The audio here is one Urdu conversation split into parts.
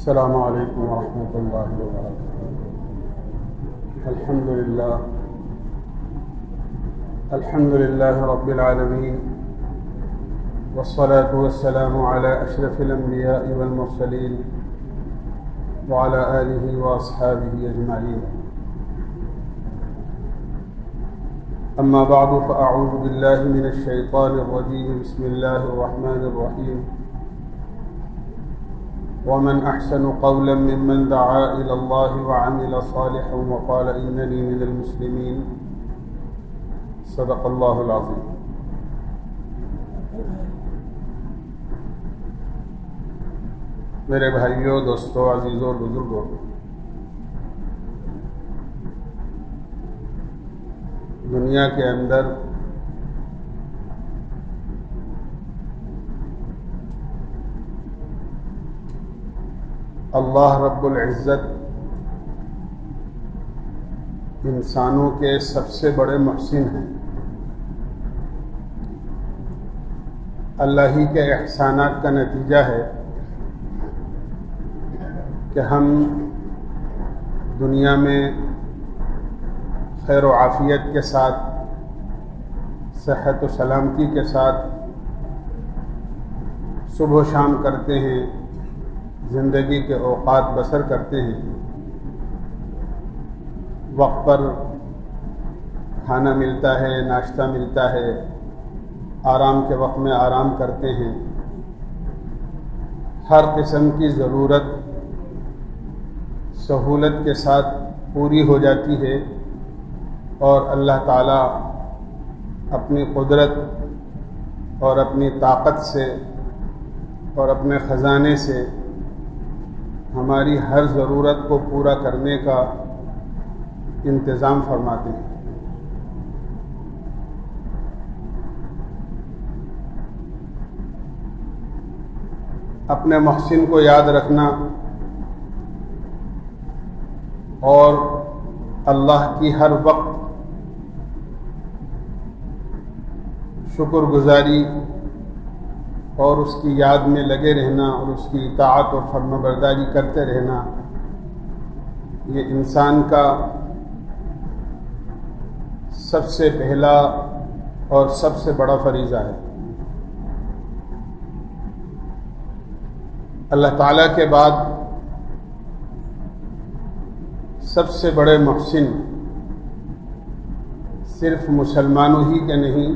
السلام علیکم ورحمۃ اللہ وبرکاتہ۔ الحمد للہ رب العالمین، والصلاة والسلام على اشرف الانبیاء والمرسلین وعلى آلہ واصحابہ اجمعین، اما بعد فاعوذ باللہ من الشیطان الرجیم، بسم اللہ الرحمن الرحیم۔ ومن أحسن قولا ممن دعا إلى الله وعمل صالحا وقال إنني من المسلمين، صدق الله العظيم۔ میرے بھائیوں، دوستوں، عزیزوں، بزرگوں، دنیا کے اندر اللہ رب العزت انسانوں کے سب سے بڑے محسن ہیں۔ اللہ ہی کے احسانات کا نتیجہ ہے کہ ہم دنیا میں خیر و عافیت کے ساتھ، صحت و سلامتی کے ساتھ صبح و شام کرتے ہیں، زندگی کے اوقات بسر کرتے ہیں، وقت پر کھانا ملتا ہے، ناشتہ ملتا ہے، آرام کے وقت میں آرام کرتے ہیں، ہر قسم کی ضرورت سہولت کے ساتھ پوری ہو جاتی ہے، اور اللہ تعالیٰ اپنی قدرت اور اپنی طاقت سے اور اپنے خزانے سے ہماری ہر ضرورت کو پورا کرنے کا انتظام فرماتے ہیں۔ اپنے محسن کو یاد رکھنا اور اللہ کی ہر وقت شکر گزاری اور اس کی یاد میں لگے رہنا اور اس کی اطاعت اور فرمانبرداری کرتے رہنا، یہ انسان کا سب سے پہلا اور سب سے بڑا فریضہ ہے۔ اللہ تعالیٰ کے بعد سب سے بڑے محسن صرف مسلمانوں ہی کے نہیں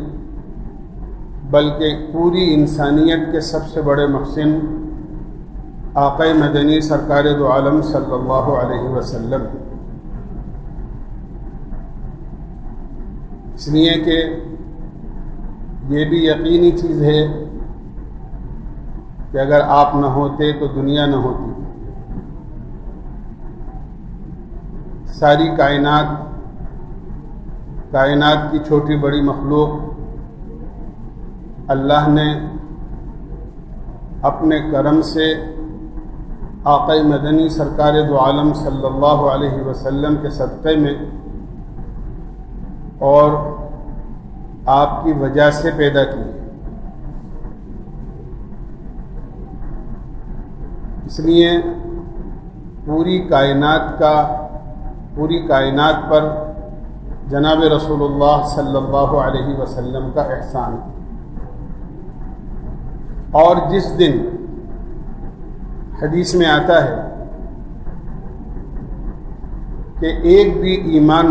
بلکہ پوری انسانیت کے سب سے بڑے محسن آقا مدنی سرکار دو عالم صلی اللہ علیہ وسلم ہیں۔ اس لیے کہ یہ بھی یقینی چیز ہے کہ اگر آپ نہ ہوتے تو دنیا نہ ہوتی۔ ساری کائنات کی چھوٹی بڑی مخلوق اللہ نے اپنے کرم سے آقا مدنی سرکار دو عالم صلی اللہ علیہ وسلم کے صدقے میں اور آپ کی وجہ سے پیدا کی۔ اس لیے پوری کائنات پر جناب رسول اللہ صلی اللہ علیہ وسلم کا احسان ہے۔ اور جس دن حدیث میں آتا ہے کہ ایک بھی ایمان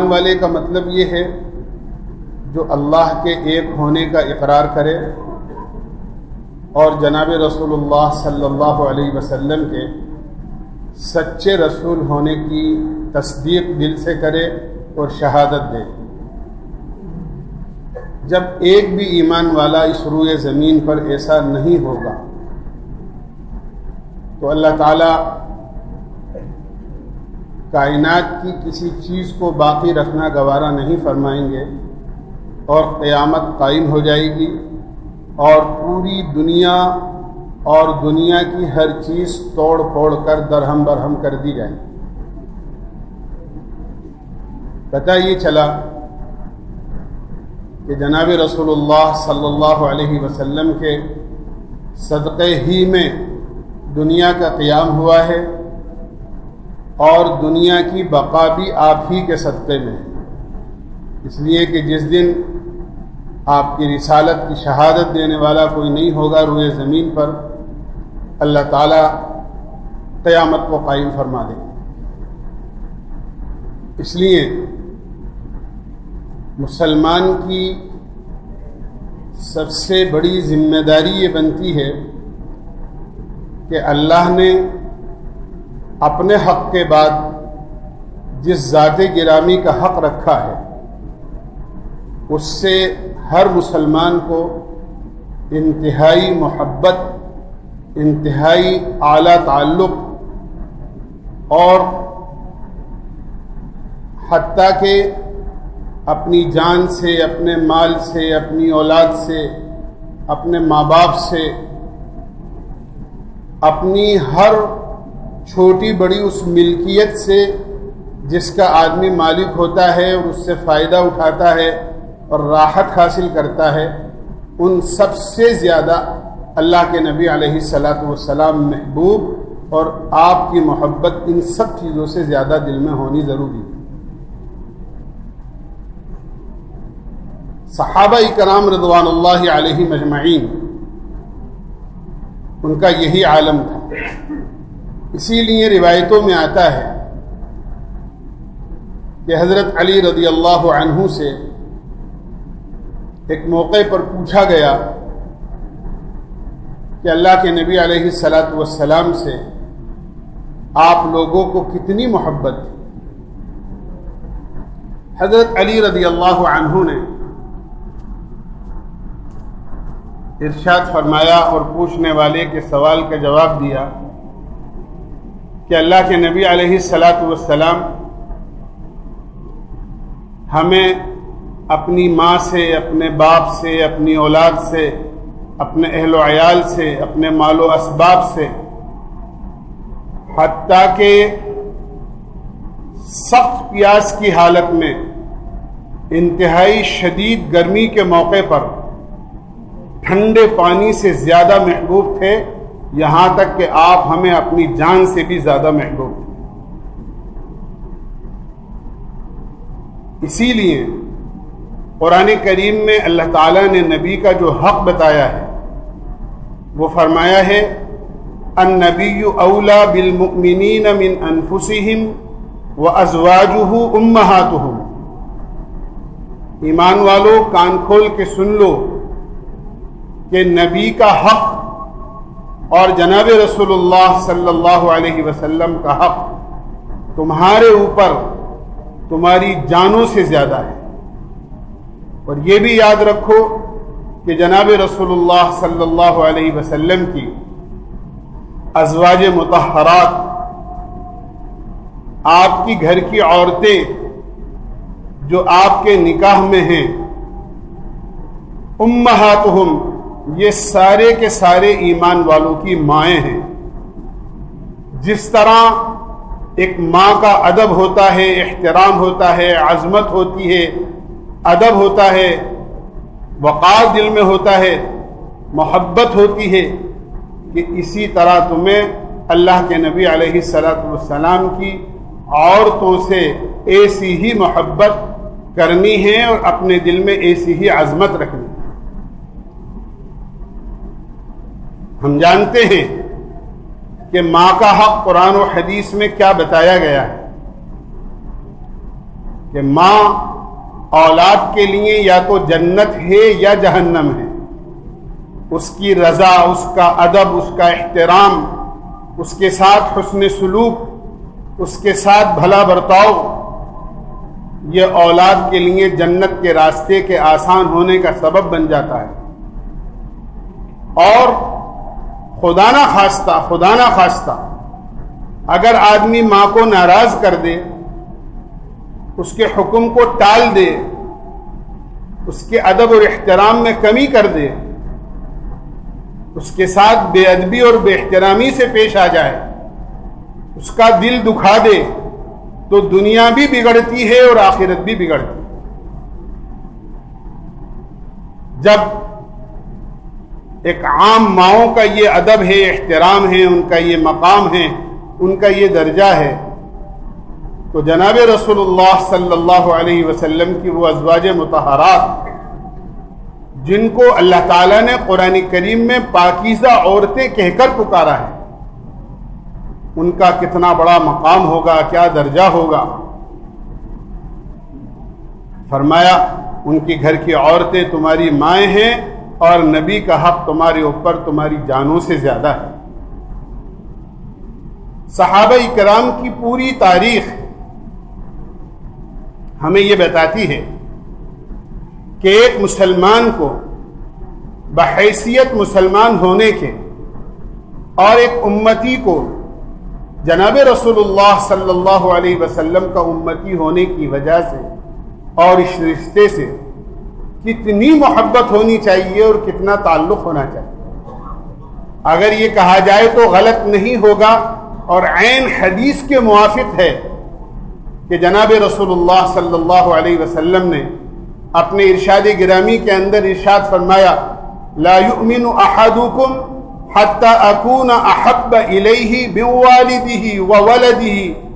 والے کا مطلب یہ ہے جو اللہ کے ایک ہونے کا اقرار کرے اور جناب رسول اللہ صلی اللہ علیہ وسلم کے سچے رسول ہونے کی تصدیق دل سے کرے اور شہادت دے۔ جب ایک بھی ایمان والا اس روئے زمین پر ایسا نہیں ہوگا تو اللہ تعالیٰ کائنات کی کسی چیز کو باقی رکھنا گوارا نہیں فرمائیں گے، اور قیامت قائم ہو جائے گی اور پوری دنیا اور دنیا کی ہر چیز توڑ پھوڑ کر درہم برہم کر دی جائے۔ پتہ یہ چلا کہ جناب رسول اللہ صلی اللہ علیہ وسلم کے صدقے ہی میں دنیا کا قیام ہوا ہے اور دنیا کی بقا بھی آپ ہی کے صدقے میں ہے، اس لیے کہ جس دن آپ کی رسالت کی شہادت دینے والا کوئی نہیں ہوگا روئے زمین پر، اللہ تعالیٰ قیامت کو قائم فرما دے۔ اس لیے مسلمان کی سب سے بڑی ذمہ داری یہ بنتی ہے کہ اللہ نے اپنے حق کے بعد جس ذات گرامی کا حق رکھا ہے اس سے ہر مسلمان کو انتہائی محبت، انتہائی اعلیٰ تعلق اور حتیٰ کہ اپنی جان سے، اپنے مال سے، اپنی اولاد سے، اپنے ماں باپ سے، اپنی ہر چھوٹی بڑی اس ملکیت سے جس کا آدمی مالک ہوتا ہے اور اس سے فائدہ اٹھاتا ہے اور راحت حاصل کرتا ہے، ان سب سے زیادہ اللہ کے نبی علیہ الصلاۃ والسلام محبوب، اور آپ کی محبت ان سب چیزوں سے زیادہ دل میں ہونی ضروری ہے۔ صحابہ کرام رضوان اللہ علیہم اجمعین ان کا یہی عالم تھا، اسی لیے روایتوں میں آتا ہے کہ حضرت علی رضی اللہ عنہ سے ایک موقع پر پوچھا گیا کہ اللہ کے نبی علیہ الصلاۃ والسلام سے آپ لوگوں کو کتنی محبت تھی؟ حضرت علی رضی اللہ عنہ نے ارشاد فرمایا اور پوچھنے والے کے سوال کا جواب دیا کہ اللہ کے نبی علیہ الصلاۃ والسلام ہمیں اپنی ماں سے، اپنے باپ سے، اپنی اولاد سے، اپنے اہل و عیال سے، اپنے مال و اسباب سے، حتیٰ کہ سخت پیاس کی حالت میں، انتہائی شدید گرمی کے موقع پر ٹھنڈے پانی سے زیادہ محبوب تھے، یہاں تک کہ آپ ہمیں اپنی جان سے بھی زیادہ محبوب تھے۔ اسی لیے قرآن کریم میں اللہ تعالیٰ نے نبی کا جو حق بتایا ہے وہ فرمایا ہے النبی اولیٰ بالمؤمنین من انفسہم وازواجہ امہاتہم۔ ایمان والو کان کھول کے سن لو کہ نبی کا حق اور جناب رسول اللہ صلی اللہ علیہ وسلم کا حق تمہارے اوپر تمہاری جانوں سے زیادہ ہے۔ اور یہ بھی یاد رکھو کہ جناب رسول اللہ صلی اللہ علیہ وسلم کی ازواج مطہرات، آپ کی گھر کی عورتیں جو آپ کے نکاح میں ہیں، امہاتہم، یہ سارے کے سارے ایمان والوں کی مائیں ہیں۔ جس طرح ایک ماں کا ادب ہوتا ہے، احترام ہوتا ہے، عظمت ہوتی ہے، ادب ہوتا ہے، وقار دل میں ہوتا ہے، محبت ہوتی ہے، کہ اسی طرح تمہیں اللہ کے نبی علیہ الصلاۃ والسلام کی عورتوں سے ایسی ہی محبت کرنی ہے اور اپنے دل میں ایسی ہی عظمت رکھنی ہے۔ ہم جانتے ہیں کہ ماں کا حق قرآن و حدیث میں کیا بتایا گیا ہے کہ ماں اولاد کے لیے یا تو جنت ہے یا جہنم ہے۔ اس کی رضا، اس کا ادب، اس کا احترام، اس کے ساتھ حسن سلوک، اس کے ساتھ بھلا برتاؤ، یہ اولاد کے لیے جنت کے راستے کے آسان ہونے کا سبب بن جاتا ہے۔ اور خدا نہ خواستہ اگر آدمی ماں کو ناراض کر دے، اس کے حکم کو ٹال دے، اس کے ادب اور احترام میں کمی کر دے، اس کے ساتھ بے ادبی اور بے احترامی سے پیش آ جائے، اس کا دل دکھا دے، تو دنیا بھی بگڑتی ہے اور آخرت بھی بگڑتی ہے۔ جب ایک عام ماؤں کا یہ ادب ہے، احترام ہے، ان کا یہ مقام ہے، ان کا یہ درجہ ہے، تو جناب رسول اللہ صلی اللہ علیہ وسلم کی وہ ازواج مطہرات جن کو اللہ تعالیٰ نے قرآن کریم میں پاکیزہ عورتیں کہہ کر پکارا ہے، ان کا کتنا بڑا مقام ہوگا، کیا درجہ ہوگا۔ فرمایا ان کی گھر کی عورتیں تمہاری مائیں ہیں اور نبی کا حق تمہارے اوپر تمہاری جانوں سے زیادہ ہے۔ صحابہ اکرام کی پوری تاریخ ہمیں یہ بتاتی ہے کہ ایک مسلمان کو بحیثیت مسلمان ہونے کے اور ایک امتی کو جناب رسول اللہ صلی اللہ علیہ وسلم کا امتی ہونے کی وجہ سے اور اس رشتے سے کتنی محبت ہونی چاہیے اور کتنا تعلق ہونا چاہیے۔ اگر یہ کہا جائے تو غلط نہیں ہوگا اور عین حدیث کے موافق ہے کہ جناب رسول اللہ صلی اللہ علیہ وسلم نے اپنے ارشاد گرامی کے اندر ارشاد فرمایا، لا یؤمن احدکم حتی اکون احب الیہ من والدہ وولدہ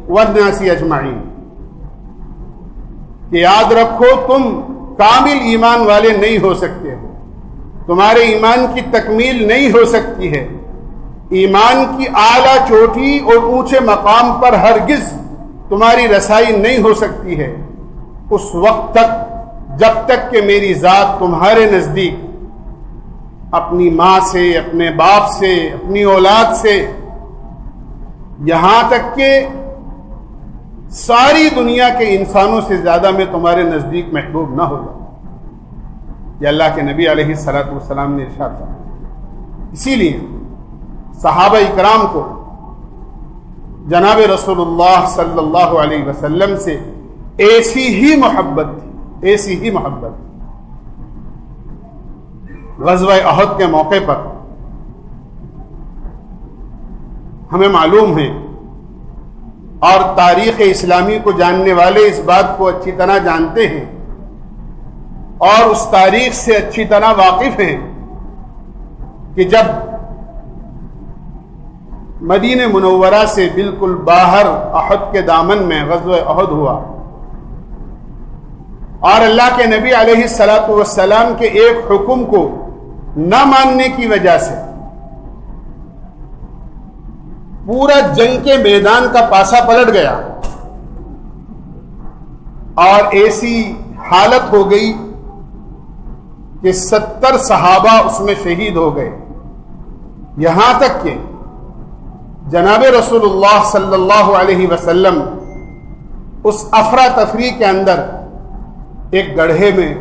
والناس اجمعین، کہ یاد رکھو تم کامل ایمان والے نہیں ہو سکتے ہو، تمہارے ایمان کی تکمیل نہیں ہو سکتی ہے، ایمان کی اعلیٰ چوٹی اور اونچے مقام پر ہرگز تمہاری رسائی نہیں ہو سکتی ہے اس وقت تک جب تک کہ میری ذات تمہارے نزدیک اپنی ماں سے، اپنے باپ سے، اپنی اولاد سے، یہاں تک کہ ساری دنیا کے انسانوں سے زیادہ میں تمہارے نزدیک محبوب نہ ہو جاؤں۔ یہ اللہ کے نبی علیہ الصلوۃ والسلام نے ارشاد فرمایا۔ اسی لیے صحابہ اکرام کو جناب رسول اللہ صلی اللہ علیہ وسلم سے ایسی ہی محبت تھی، ایسی ہی محبت تھی۔ غزوہ احد کے موقع پر ہمیں معلوم ہے اور تاریخ اسلامی کو جاننے والے اس بات کو اچھی طرح جانتے ہیں اور اس تاریخ سے اچھی طرح واقف ہیں کہ جب مدینہ منورہ سے بالکل باہر احد کے دامن میں غزوہ احد ہوا اور اللہ کے نبی علیہ الصلوۃ والسلام کے ایک حکم کو نہ ماننے کی وجہ سے پورا جنگ کے میدان کا پاسا پلٹ گیا اور ایسی حالت ہو گئی کہ 70 صحابہ اس میں شہید ہو گئے، یہاں تک کہ جناب رسول اللہ صلی اللہ علیہ وسلم اس افراتفری کے اندر ایک گڑھے میں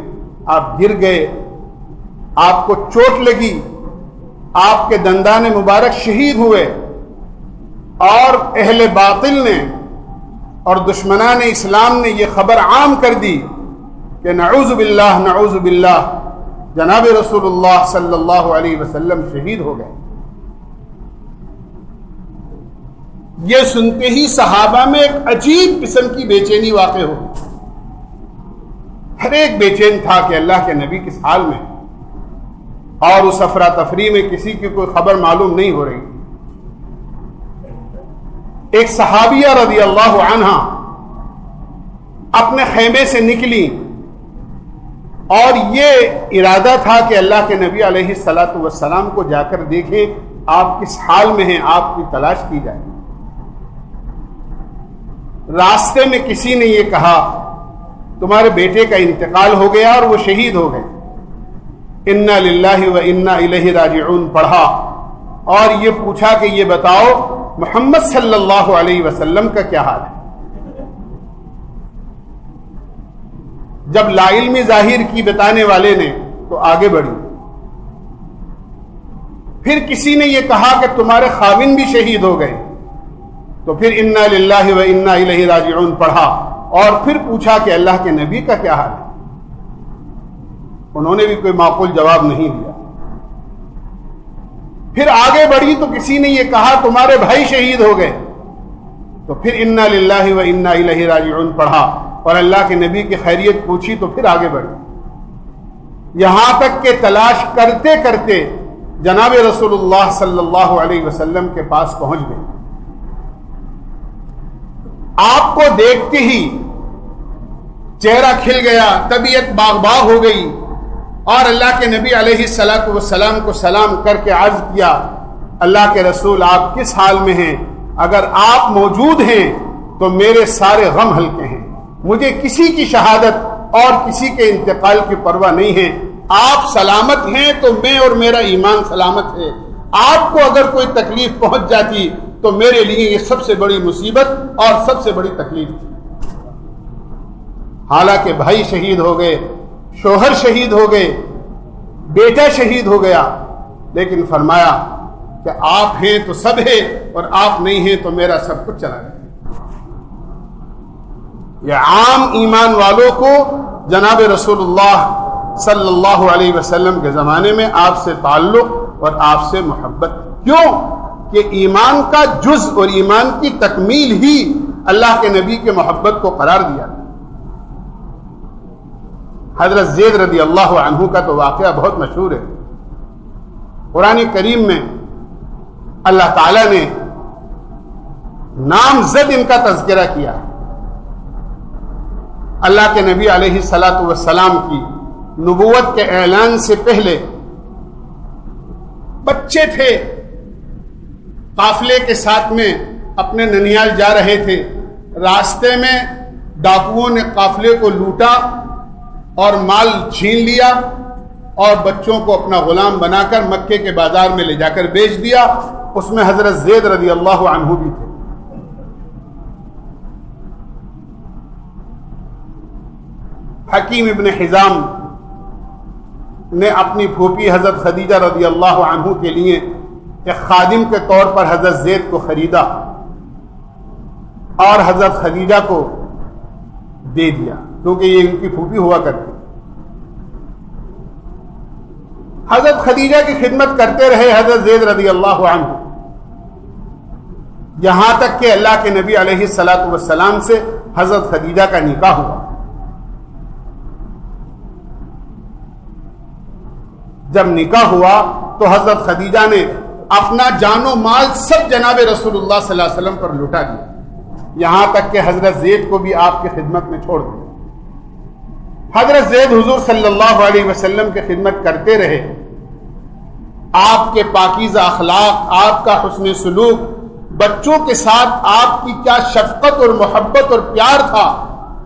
آپ گر گئے، آپ کو چوٹ لگی، آپ کے دندان مبارک شہید ہوئے اور اہل باطل نے اور دشمنان اسلام نے یہ خبر عام کر دی کہ نعوذ باللہ نعوذ باللہ جناب رسول اللہ صلی اللہ علیہ وسلم شہید ہو گئے۔ یہ سنتے ہی صحابہ میں ایک عجیب قسم کی بے چینی واقع ہو، ہر ایک بے چین تھا کہ اللہ کے نبی کس حال میں، اور اس افراتفری میں کسی کی کوئی خبر معلوم نہیں ہو رہی۔ ایک صحابیہ رضی اللہ عنہا اپنے خیمے سے نکلی اور یہ ارادہ تھا کہ اللہ کے نبی علیہ الصلوۃ والسلام کو جا کر دیکھیں آپ کس حال میں ہیں، آپ کی تلاش کی جائے۔ راستے میں کسی نے یہ کہا تمہارے بیٹے کا انتقال ہو گیا اور وہ شہید ہو گئے، انا للہ و انا الیہ راجعون پڑھا اور یہ پوچھا کہ یہ بتاؤ محمد صلی اللہ علیہ وسلم کا کیا حال ہے۔ جب لا علمی ظاہر کی بتانے والے نے تو آگے بڑھی، پھر کسی نے یہ کہا کہ تمہارے خاوند بھی شہید ہو گئے، تو پھر انا للہ و انا الیہ راجعون پڑھا اور پھر پوچھا کہ اللہ کے نبی کا کیا حال ہے۔ انہوں نے بھی کوئی معقول جواب نہیں دیا۔ پھر آگے بڑھی تو کسی نے یہ کہا تمہارے بھائی شہید ہو گئے، تو پھر انا للہ و انا الیہ راجعون پڑھا اور اللہ کے نبی کی خیریت پوچھی تو پھر آگے بڑھی، یہاں تک کہ تلاش کرتے کرتے جناب رسول اللہ صلی اللہ علیہ وسلم کے پاس پہنچ گئے. آپ کو دیکھتے ہی چہرہ کھل گیا, طبیعت باغ باغ ہو گئی, اور اللہ کے نبی علیہ الصلاۃ والسلام کو سلام کر کے عرض کیا, اللہ کے رسول آپ کس حال میں ہیں؟ اگر آپ موجود ہیں تو میرے سارے غم ہلکے ہیں. مجھے کسی کی شہادت اور کسی کے انتقال کی پرواہ نہیں ہے. آپ سلامت ہیں تو میں اور میرا ایمان سلامت ہے. آپ کو اگر کوئی تکلیف پہنچ جاتی تو میرے لیے یہ سب سے بڑی مصیبت اور سب سے بڑی تکلیف تھی. حالانکہ بھائی شہید ہو گئے, شوہر شہید ہو گئے, بیٹا شہید ہو گیا, لیکن فرمایا کہ آپ ہیں تو سب ہے, اور آپ نہیں ہیں تو میرا سب کچھ چلا گیا. یہ عام ایمان والوں کو جناب رسول اللہ صلی اللہ علیہ وسلم کے زمانے میں آپ سے تعلق اور آپ سے محبت. کیوں کہ ایمان کا جز اور ایمان کی تکمیل ہی اللہ کے نبی کے محبت کو قرار دیا. حضرت زید رضی اللہ عنہ کا تو واقعہ بہت مشہور ہے. قرآن کریم میں اللہ تعالی نے نامزد ان کا تذکرہ کیا. اللہ کے نبی علیہ الصلاۃ والسلام کی نبوت کے اعلان سے پہلے بچے تھے, قافلے کے ساتھ میں اپنے ننیال جا رہے تھے. راستے میں ڈاکوؤں نے قافلے کو لوٹا اور مال چھین لیا, اور بچوں کو اپنا غلام بنا کر مکے کے بازار میں لے جا کر بیچ دیا. اس میں حضرت زید رضی اللہ عنہ بھی تھے. حکیم ابن حزام نے اپنی پھوپھی حضرت خدیجہ رضی اللہ عنہ کے لیے ایک خادم کے طور پر حضرت زید کو خریدا اور حضرت خدیجہ کو دے دیا, کیونکہ یہ ان کی پھوپھی ہوا کرتی. حضرت خدیجہ کی خدمت کرتے رہے حضرت زید رضی اللہ عنہ, یہاں تک کہ اللہ کے نبی علیہ الصلاۃ والسلام سے حضرت خدیجہ کا نکاح ہوا. جب نکاح ہوا تو حضرت خدیجہ نے اپنا جان و مال سب جناب رسول اللہ صلی اللہ علیہ وسلم پر لٹا دیا, یہاں تک کہ حضرت زید کو بھی آپ کی خدمت میں چھوڑ دیا. حضرت زید حضور صلی اللہ علیہ وسلم کی خدمت کرتے رہے. آپ کے پاکیزہ اخلاق, آپ کا حسن سلوک, بچوں کے ساتھ آپ کی کیا شفقت اور محبت اور پیار تھا,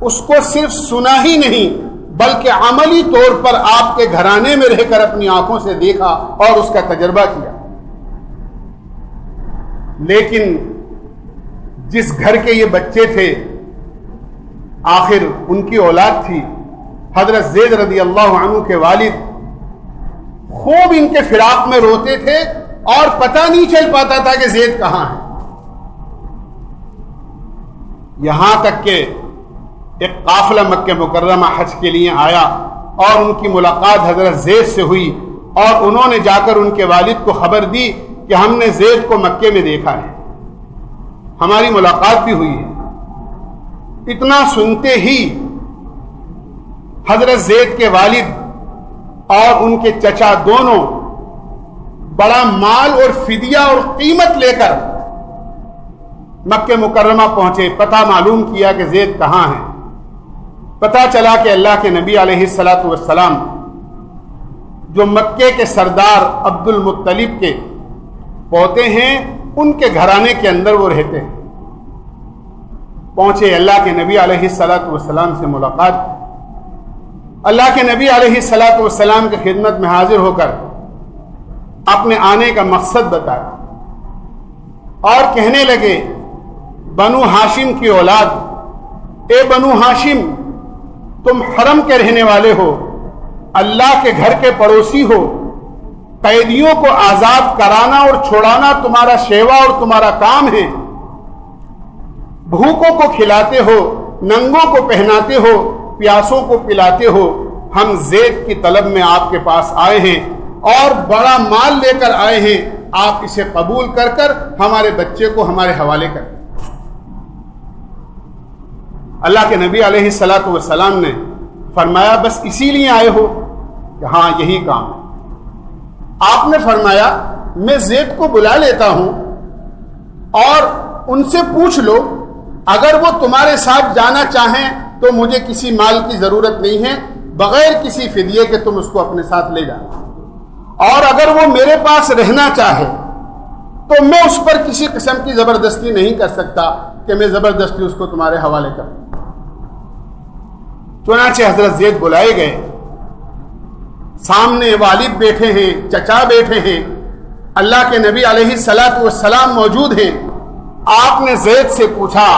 اس کو صرف سنا ہی نہیں بلکہ عملی طور پر آپ کے گھرانے میں رہ کر اپنی آنکھوں سے دیکھا اور اس کا تجربہ کیا. لیکن جس گھر کے یہ بچے تھے آخر ان کی اولاد تھی. حضرت زید رضی اللہ عنہ کے والد خوب ان کے فراق میں روتے تھے اور پتہ نہیں چل پاتا تھا کہ زید کہاں ہے. یہاں تک کہ ایک قافلہ مکہ مکرمہ حج کے لیے آیا اور ان کی ملاقات حضرت زید سے ہوئی, اور انہوں نے جا کر ان کے والد کو خبر دی کہ ہم نے زید کو مکے میں دیکھا ہے, ہماری ملاقات بھی ہوئی ہے. اتنا سنتے ہی حضرت زید کے والد اور ان کے چچا دونوں بڑا مال اور فدیہ اور قیمت لے کر مکہ مکرمہ پہنچے. پتہ معلوم کیا کہ زید کہاں ہے. پتہ چلا کہ اللہ کے نبی علیہ الصلاۃ والسلام جو مکے کے سردار عبد المطلب کے پوتے ہیں, ان کے گھرانے کے اندر وہ رہتے ہیں. پہنچے, اللہ کے نبی علیہ الصلاۃ والسلام سے ملاقات. اللہ کے نبی علیہ الصلاۃ والسلام کی خدمت میں حاضر ہو کر اپنے آنے کا مقصد بتایا اور کہنے لگے, بنو ہاشم کی اولاد, اے بنو ہاشم, تم حرم کے رہنے والے ہو, اللہ کے گھر کے پڑوسی ہو, قیدیوں کو آزاد کرانا اور چھوڑانا تمہارا شیوا اور تمہارا کام ہے. بھوکوں کو کھلاتے ہو, ننگوں کو پہناتے ہو, پیاسوں کو پلاتے ہو. ہم زید کی طلب میں آپ کے پاس آئے ہیں اور بڑا مال لے کر آئے ہیں, آپ اسے قبول کر کر ہمارے بچے کو ہمارے حوالے کر. اللہ کے نبی علیہ الصلاۃ والسلام نے فرمایا, بس اسی لیے آئے ہو؟ کہ ہاں, یہی کام ہے. آپ نے فرمایا میں زید کو بلا لیتا ہوں اور ان سے پوچھ لو، اگر وہ تمہارے ساتھ جانا چاہیں تو مجھے کسی مال کی ضرورت نہیں ہے، بغیر کسی فدیے کے تم اس کو اپنے ساتھ لے جانا، اور اگر وہ میرے پاس رہنا چاہے تو میں اس پر کسی قسم کی زبردستی نہیں کر سکتا کہ میں زبردستی اس کو تمہارے حوالے کروں۔ چنانچہ حضرت زید بلائے گئے، سامنے والد بیٹھے ہیں، چچا بیٹھے ہیں، اللہ کے نبی علیہ الصلاۃ والسلام موجود ہیں۔ آپ نے زید سے پوچھا،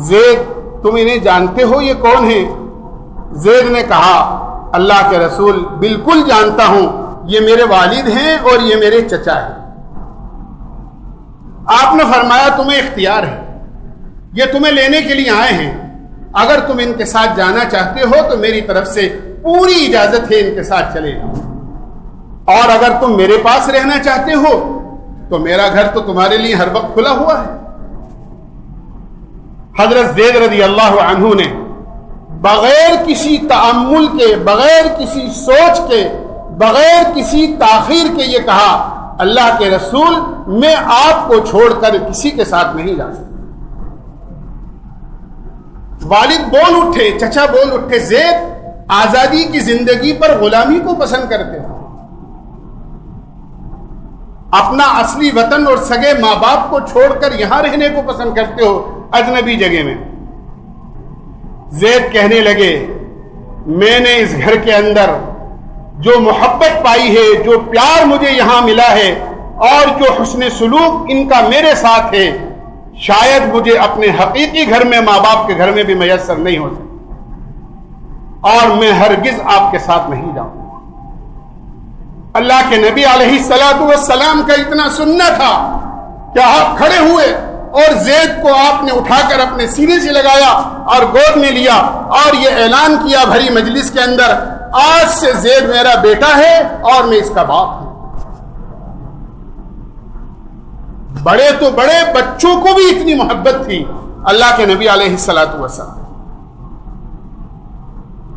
زید تم انہیں جانتے ہو، یہ کون ہیں؟ زید نے کہا، اللہ کے رسول بالکل جانتا ہوں، یہ میرے والد ہیں اور یہ میرے چچا ہیں۔ آپ نے فرمایا تمہیں اختیار ہے، یہ تمہیں لینے کے لیے آئے ہیں، اگر تم ان کے ساتھ جانا چاہتے ہو تو میری طرف سے پوری اجازت ہے، ان کے ساتھ چلے جاؤ، اور اگر تم میرے پاس رہنا چاہتے ہو تو میرا گھر تو تمہارے لیے ہر وقت کھلا ہوا ہے۔ حضرت زید رضی اللہ عنہ نے بغیر کسی تأمل کے، بغیر کسی سوچ کے، بغیر کسی تاخیر کے یہ کہا، اللہ کے رسول میں آپ کو چھوڑ کر کسی کے ساتھ نہیں جا سکتا۔ والد بول اٹھے، چچا بول اٹھے، زید آزادی کی زندگی پر غلامی کو پسند کرتے ہو، اپنا اصلی وطن اور سگے ماں باپ کو چھوڑ کر یہاں رہنے کو پسند کرتے ہو اجنبی جگہ میں۔ زید کہنے لگے، میں نے اس گھر کے اندر جو محبت پائی ہے، جو پیار مجھے یہاں ملا ہے اور جو حسن سلوک ان کا میرے ساتھ ہے، شاید مجھے اپنے حقیقی گھر میں، ماں باپ کے گھر میں بھی میسر نہیں ہو سکتا، اور میں ہرگز آپ کے ساتھ نہیں جاؤں۔ اللہ کے نبی علیہ الصلاۃ والسلام کا اتنا سننا تھا کہ آپ کھڑے ہوئے اور زید کو آپ نے اٹھا کر اپنے سینے سے لگایا اور گود میں لیا اور یہ اعلان کیا بھری مجلس کے اندر، آج سے زید میرا بیٹا ہے اور میں اس کا باپ ہوں۔ بڑے تو بڑے، بچوں کو بھی اتنی محبت تھی اللہ کے نبی علیہ الصلاۃ والسلام۔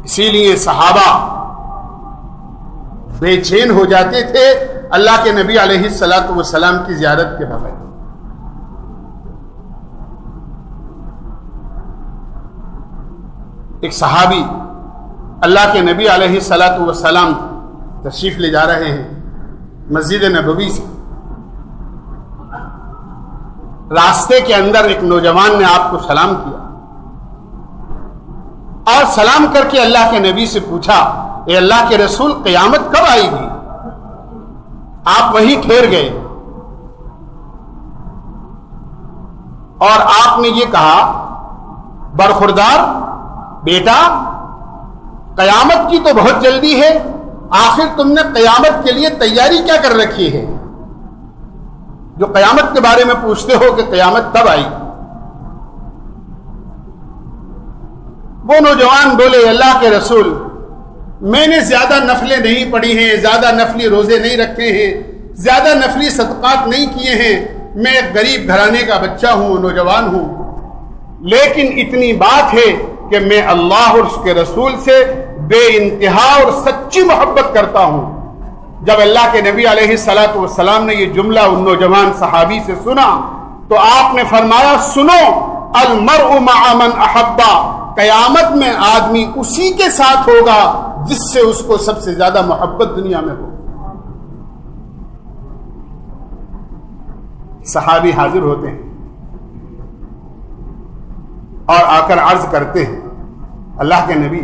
اسی لیے صحابہ بے چین ہو جاتے تھے اللہ کے نبی علیہ الصلاۃ والسلام کی زیارت کے بغیر۔ ایک صحابی اللہ کے نبی علیہ الصلاۃ والسلام تشریف لے جا رہے ہیں مسجد نبوی سے، راستے کے اندر ایک نوجوان نے آپ کو سلام کیا اور سلام کر کے اللہ کے نبی سے پوچھا، اے اللہ کے رسول قیامت کب آئے گی؟ آپ وہیں ٹھہر گئے اور آپ نے یہ کہا، برخوردار بیٹا، قیامت کی تو بہت جلدی ہے، آخر تم نے قیامت کے لیے تیاری کیا کر رکھی ہے جو قیامت کے بارے میں پوچھتے ہو کہ قیامت کب آئی؟ وہ نوجوان بولے، اللہ کے رسول میں نے زیادہ نفلیں نہیں پڑھی ہیں، زیادہ نفلی روزے نہیں رکھے ہیں، زیادہ نفلی صدقات نہیں کیے ہیں، میں ایک غریب گھرانے کا بچہ ہوں، نوجوان ہوں، لیکن اتنی بات ہے کہ میں اللہ اور اس کے رسول سے بے انتہا اور سچی محبت کرتا ہوں۔ جب اللہ کے نبی علیہ الصلاۃ والسلام نے یہ جملہ ان نوجوان صحابی سے سنا تو آپ نے فرمایا، سنو، المرء مع من احبا، قیامت میں آدمی اسی کے ساتھ ہوگا جس سے اس کو سب سے زیادہ محبت دنیا میں ہو۔ صحابی حاضر ہوتے ہیں اور آ کر عرض کرتے ہیں، اللہ کے نبی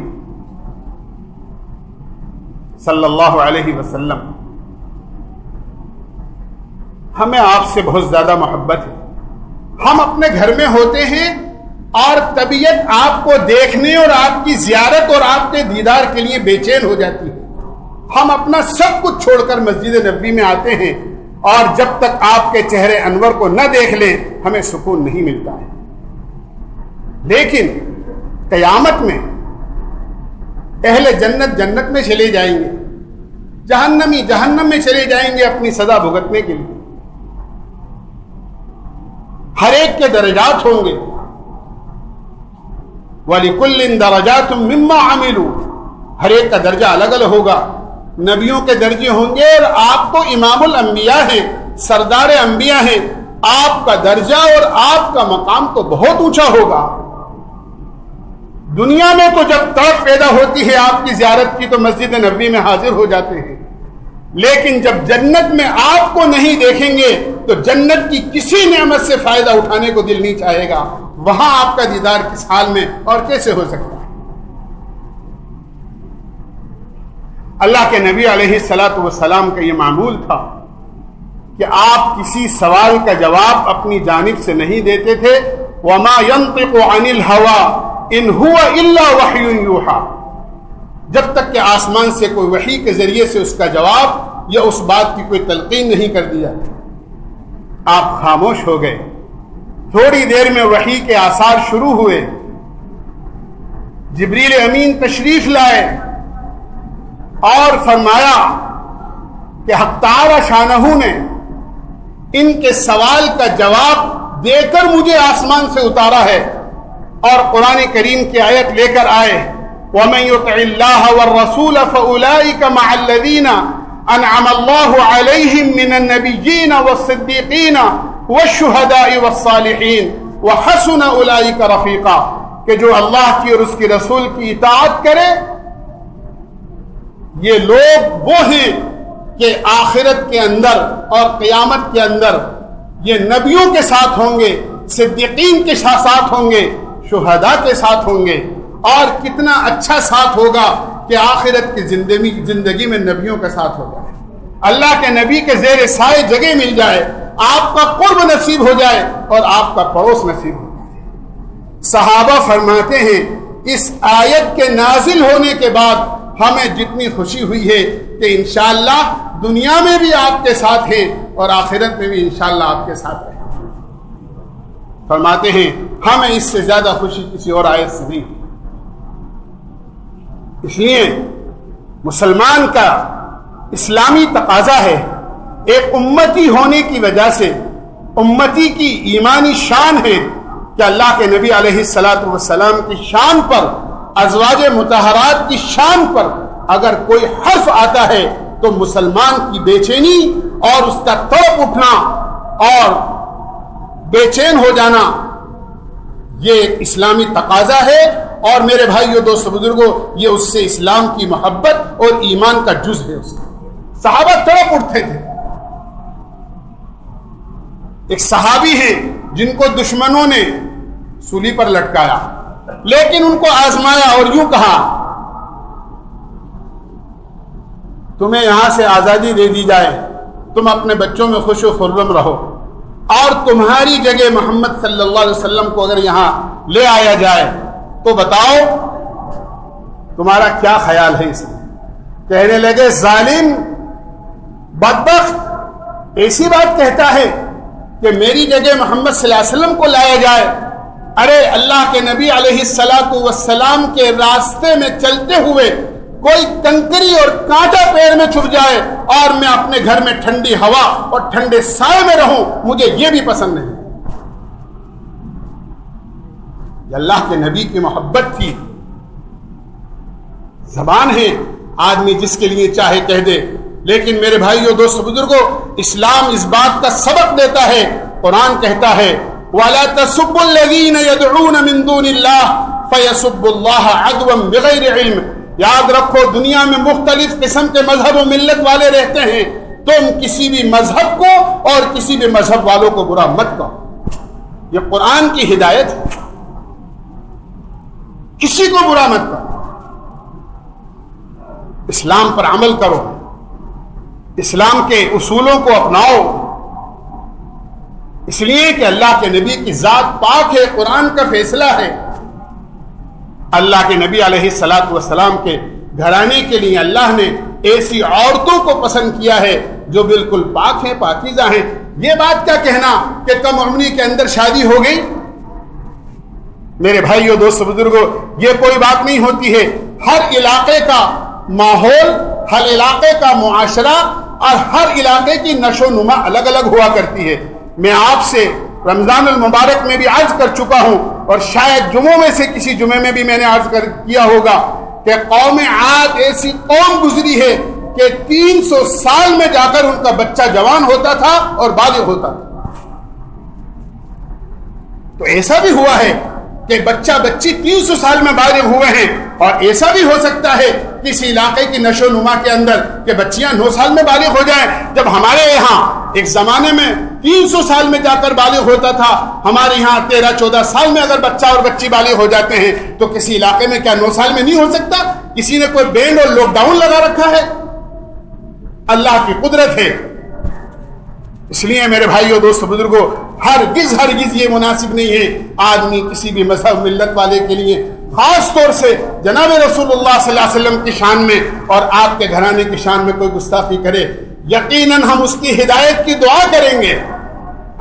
صلی اللہ علیہ وسلم، ہمیں آپ سے بہت زیادہ محبت ہے، ہم اپنے گھر میں ہوتے ہیں اور طبیعت آپ کو دیکھنے اور آپ کی زیارت اور آپ کے دیدار کے لیے بے چین ہو جاتی ہے، ہم اپنا سب کچھ چھوڑ کر مسجد نبوی میں آتے ہیں اور جب تک آپ کے چہرے انور کو نہ دیکھ لیں ہمیں سکون نہیں ملتا ہے، لیکن قیامت میں اہل جنت جنت میں چلے جائیں گے، جہنمی جہنم میں چلے جائیں گے اپنی سزا بھگتنے کے لیے، ہر ایک کے درجات ہوں گے، وَلِكُلٍّ دَرَجَاتٌ مِّمَّا عَمِلُوا، ہر ایک کا درجہ الگ الگ ہوگا، نبیوں کے درجے ہوں گے اور آپ تو امام الانبیاء ہیں، سردار انبیاء ہیں، آپ کا درجہ اور آپ کا مقام تو بہت اونچا ہوگا۔ دنیا میں تو جب تڑپ پیدا ہوتی ہے آپ کی زیارت کی تو مسجد نبوی میں حاضر ہو جاتے ہیں، لیکن جب جنت میں آپ کو نہیں دیکھیں گے تو جنت کی کسی نعمت سے فائدہ اٹھانے کو دل نہیں چاہے گا۔ وہاں آپ کا دیدار کس حال میں اور کیسے ہو سکتا ہے؟ اللہ کے نبی علیہ الصلاۃ والسلام کا یہ معمول تھا کہ آپ کسی سوال کا جواب اپنی جانب سے نہیں دیتے تھے۔ وَمَا يَنطِقُ عَنِ الْهَوَىٰ إِنْ هُوَ إِلَّا وَحْيٌ يُوحَىٰ، جب تک کہ آسمان سے کوئی وحی کے ذریعے سے اس کا جواب یا اس بات کی کوئی تلقین نہیں کر دیا، آپ خاموش ہو گئے۔ تھوڑی دیر میں وحی کے آثار شروع ہوئے، جبریل امین تشریف لائے اور فرمایا کہ حق تعالی شانہ نے ان کے سوال کا جواب دے کر مجھے آسمان سے اتارا ہے، اور قرآن کریم کی آیت لے کر آئے وَمَن يُطِعِ اللَّهَ وَالرَّسُولَ فَأُولَٰئِكَ مَعَ الَّذِينَ أَنْعَمَ اللَّهُ عَلَيْهِم مِّنَ النَّبِيِّينَ وَالصِّدِّيقِينَ وَالشُّهَدَاءِ وَالصَّالِحِينَ وَحَسُنَ أُولَٰئِكَ رَفِيقًا، کہ جو اللہ کی اور اس کے رسول کی اطاعت کرے یہ لوگ وہ ہیں کہ آخرت کے اندر اور قیامت کے اندر یہ نبیوں کے ساتھ ہوں گے، صدیقین کے ساتھ ہوں گے، شہداء کے ساتھ ہوں گے۔ اور کتنا اچھا ساتھ ہوگا کہ آخرت کی زندگی میں نبیوں کا ساتھ ہوگا، اللہ کے نبی کے زیر سائے جگہ مل جائے، آپ کا قرب نصیب ہو جائے اور آپ کا پڑوس نصیب ہو جائے۔ صحابہ فرماتے ہیں اس آیت کے نازل ہونے کے بعد ہمیں جتنی خوشی ہوئی ہے کہ انشاءاللہ دنیا میں بھی آپ کے ساتھ ہیں اور آخرت میں بھی انشاءاللہ آپ کے ساتھ رہیں۔ فرماتے ہیں ہمیں اس سے زیادہ خوشی کسی اور آیت سے نہیں۔ اس لیے مسلمان کا اسلامی تقاضا ہے، ایک امتی ہونے کی وجہ سے امتی کی ایمانی شان ہے کہ اللہ کے نبی علیہ الصلاۃ والسلام کی شان پر، ازواج مطہرات کی شان پر اگر کوئی حرف آتا ہے تو مسلمان کی بے چینی اور اس کا تڑپ اٹھنا اور بے چین ہو جانا یہ ایک اسلامی تقاضا ہے۔ اور میرے بھائیو، دوستو، بزرگوں، یہ اس سے اسلام کی محبت اور ایمان کا جز ہے۔ اس کا صحابہ تڑپ اٹھتے تھے۔ ایک صحابی ہیں جن کو دشمنوں نے سولی پر لٹکایا، لیکن ان کو آزمایا اور یوں کہا تمہیں یہاں سے آزادی دے دی جائے، تم اپنے بچوں میں خوش و خرم رہو، اور تمہاری جگہ محمد صلی اللہ علیہ وسلم کو اگر یہاں لے آیا جائے تو بتاؤ تمہارا کیا خیال ہے اس میں؟ کہنے لگے ظالم، بدبخت ایسی بات کہتا ہے کہ میری جگہ محمد صلی اللہ علیہ وسلم کو لایا جائے؟ ارے اللہ کے نبی علیہ الصلاۃ والسلام کے راستے میں چلتے ہوئے کوئی کنکری اور کانٹا پیر میں چھپ جائے اور میں اپنے گھر میں ٹھنڈی ہوا اور ٹھنڈے سائے میں رہوں، مجھے یہ بھی پسند نہیں۔ یہ اللہ کے نبی کی محبت تھی۔ زبان ہے آدمی جس کے لیے چاہے کہہ دے، لیکن میرے بھائیو، دوستو، بزرگوں، اسلام اس بات کا سبق دیتا ہے۔ قرآن کہتا ہے وَلَا تَسُبُّوا الَّذِينَ يَدْعُونَ مِن دُونِ اللَّهِ فَيَسُبُّوا اللَّهَ عَدْوًا بِغَيْرِ عِلْمٍ۔ یاد رکھو، دنیا میں مختلف قسم کے مذہب و ملت والے رہتے ہیں، تم کسی بھی مذہب کو اور کسی بھی مذہب والوں کو برا مت کرو۔ یہ قرآن کی ہدایت ہے، کسی کو برا مت کرو، اسلام پر عمل کرو، اسلام کے اصولوں کو اپناؤ، اس لیے کہ اللہ کے نبی کی ذات پاک ہے، قرآن کا فیصلہ ہے۔ اللہ کے نبی علیہ الصلاۃ والسلام کے گھرانے کے لیے اللہ نے ایسی عورتوں کو پسند کیا ہے جو بالکل پاک ہیں، پاکیزہ ہیں۔ یہ بات کیا کہنا کہ کم عمری کے اندر شادی ہو گئی؟ میرے بھائیو، دوستو، بزرگوں، یہ کوئی بات نہیں ہوتی ہے۔ ہر علاقے کا ماحول، ہر علاقے کا معاشرہ اور ہر علاقے کی نشو و نما الگ الگ ہوا کرتی ہے۔ میں آپ سے رمضان المبارک میں بھی عرض کر چکا ہوں، اور شاید جمعوں میں سے کسی جمعے میں بھی میں نے عرض کیا ہوگا کہ قوم عاد ایسی قوم گزری ہے کہ 300 سال میں جا کر ان کا بچہ جوان ہوتا تھا اور بالغ ہوتا تھا۔ تو ایسا بھی ہوا ہے کہ بچہ بچی 300 سال میں بالغ ہوئے ہیں، اور ایسا بھی ہو سکتا ہے کسی علاقے کی نشو نما کے اندر کہ بچیاں 9 سال میں بالغ ہو جائیں، جب ہمارے یہاں ایک زمانے میں 300 سال میں جا کر بالغ ہوتا تھا، ہمارے یہاں 13-14 سال میں اگر بچہ اور بچی بالغ ہو جاتے ہیں، تو کسی علاقے میں کیا 9 سال میں نہیں ہو سکتا؟ کسی نے کوئی بینڈ اور لاک ڈاؤن لگا رکھا ہے؟ اللہ کی قدرت ہے۔ اس لیے میرے بھائیوں، دوستو، بزرگوں، ہرگز یہ مناسب نہیں ہے آدمی کسی بھی مذہب ملت والے کے لیے، خاص طور سے جناب رسول اللہ صلی اللہ علیہ وسلم کی شان میں اور آپ کے گھرانے کی شان میں کوئی گستاخی کرے۔ یقیناً ہم اس کی ہدایت کی دعا کریں گے،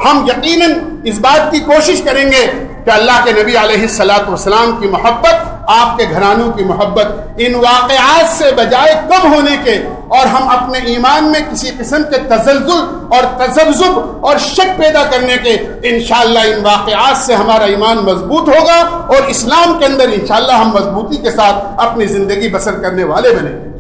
ہم یقیناً اس بات کی کوشش کریں گے کہ اللہ کے نبی علیہ الصلوۃ والسلام کی محبت، آپ کے گھرانوں کی محبت ان واقعات سے بجائے کم ہونے کے، اور ہم اپنے ایمان میں کسی قسم کے تزلزل اور تذبذب اور شک پیدا کرنے کے، انشاءاللہ ان واقعات سے ہمارا ایمان مضبوط ہوگا، اور اسلام کے اندر انشاءاللہ ہم مضبوطی کے ساتھ اپنی زندگی بسر کرنے والے بنیں گے۔